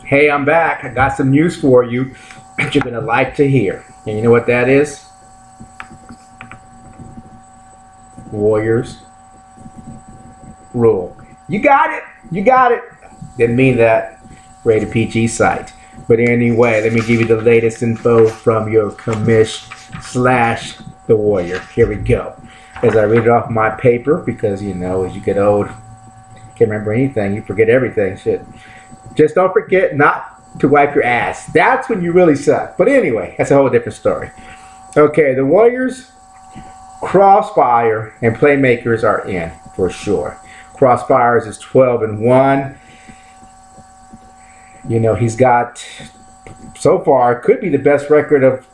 Hey, I'm back. I got some news for you that you're going to like to hear. And you know what that is? Warriors rule. You got it. You got it. Didn't mean that. Rated PG site. But anyway, let me give you the latest info from your commish / the Warrior. Here we go. As I read it off my paper, because you know, as you get old, can't remember anything. You forget everything. Shit. Just don't forget not to wipe your ass. That's when you really suck. But anyway, that's a whole different story. Okay, the Warriors, Crossfire, and Playmakers are in for sure. Crossfires is 12-1. You know, he's got, so far, could be the best record of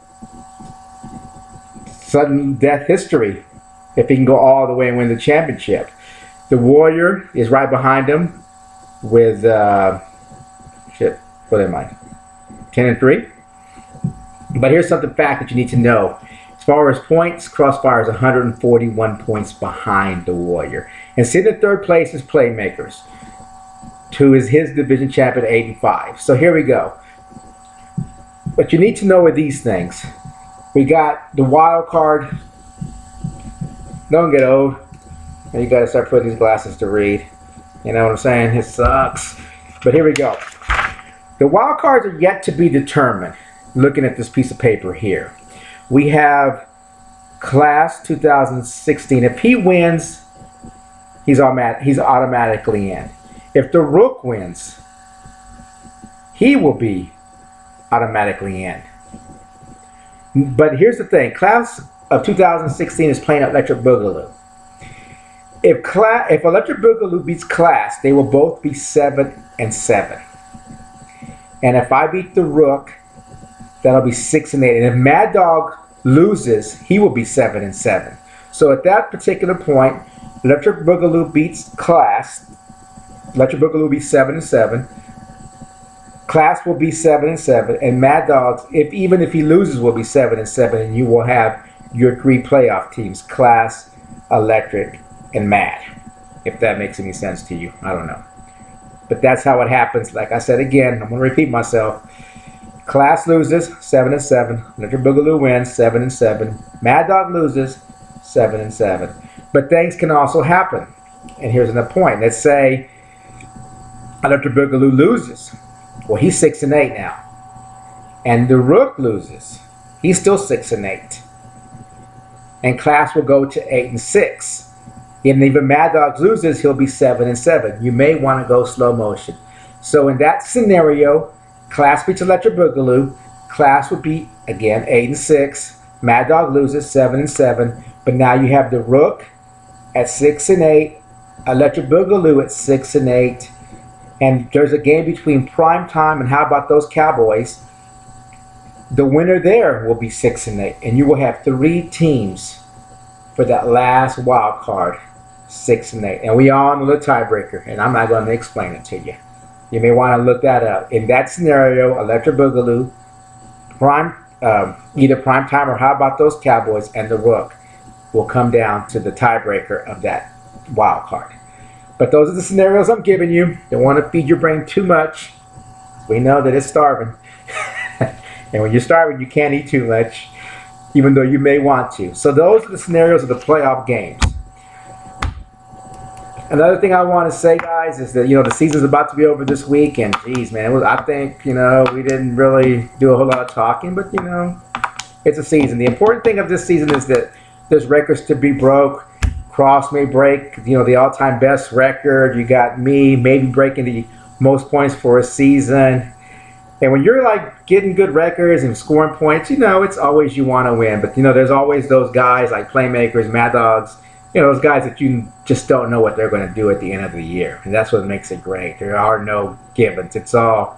sudden death history if he can go all the way and win the championship. The Warrior is right behind him with, what am I? 10-3. But here's something fact that you need to know. As far as points, Crossfire is 141 points behind the Warrior. And sitting in third place is Playmakers, who is his division champion at 8-5. So here we go. What you need to know are these things. We got the wild card. Don't get old. And you got to start putting these glasses to read. You know what I'm saying? It sucks. But here we go. The wild cards are yet to be determined. Looking at this piece of paper here. We have Class 2016. If he wins, he's automatically in. If the Rook wins, he will be automatically in. But here's the thing. Class of 2016 is playing Electric Boogaloo. If Electric Boogaloo beats Class, they will both be 7-7. And if I beat the Rook, that'll be 6-8. And if Mad Dog loses, he will be 7-7. So at that particular point, Electric Boogaloo beats Class. Electric Boogaloo will be 7-7. Class will be 7-7. And Mad Dogs, even if he loses, will be 7-7. And you will have your 3 playoff teams: Class, Electric, and Mad. If that makes any sense to you. I don't know. But that's how it happens. Like I said again, I'm going to repeat myself. Class loses, 7-7. Electric Boogaloo wins, 7-7. Mad Dog loses, 7-7. But things can also happen. And here's another point. Let's say Electric Boogaloo loses. Well, he's 6-8 now. And the Rook loses. He's still 6-8. And Class will go to 8-6. And even Mad Dog loses, he'll be 7-7. You may want to go slow motion. So in that scenario, Class beats Electric Boogaloo. Class would be, again, 8-6. Mad Dog loses, 7-7. But now you have the Rook at 6-8. Electric Boogaloo at 6-8. And there's a game between Prime Time and how about those Cowboys? The winner there will be 6-8. And you will have 3 teams for that last wild card, 6-8. And we all know the tiebreaker, and I'm not going to explain it to you. You may want to look that up. In that scenario, Electric Boogaloo, either Prime Time or how about those Cowboys, and the Rook will come down to the tiebreaker of that wild card. But those are the scenarios I'm giving you. Don't want to feed your brain too much. We know that it's starving. And when you're starving, you can't eat too much, even though you may want to. So those are the scenarios of the playoff games. Another thing I want to say, guys, is that, you know, the season's about to be over this week. And, geez, man, I think, you know, we didn't really do a whole lot of talking. But, you know, it's a season. The important thing of this season is that there's records to be broke. Cross may break, you know, the all-time best record. You got me maybe breaking the most points for a season. And when you're like getting good records and scoring points, you know, it's always you want to win. But, you know, there's always those guys like Playmakers, Mad Dogs, you know, those guys that you just don't know what they're going to do at the end of the year. And that's what makes it great. There are no givens. It's all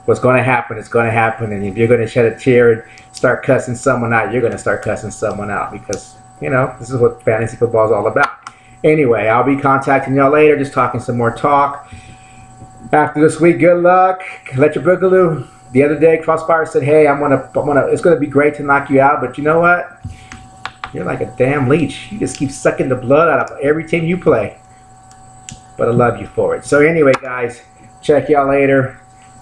what's going to happen is going to happen. And if you're going to shed a tear and start cussing someone out, you're going to start cussing someone out because, you know, this is what fantasy football is all about. Anyway, I'll be contacting y'all later, just talking some more talk. After this week, good luck. Electric Boogaloo. The other day, Crossfire said, "Hey, it's gonna be great to knock you out, but you know what? You're like a damn leech. You just keep sucking the blood out of every team you play." But I love you for it. So anyway, guys, check y'all later.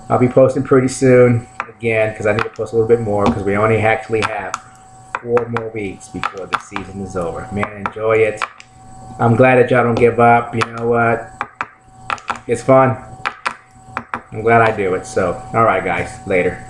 I'll be posting pretty soon again because I need to post a little bit more because we only actually have 4 more weeks before the season is over. Man, enjoy it. I'm glad that y'all don't give up. You know what? It's fun. I'm glad I do it. So, alright guys, later.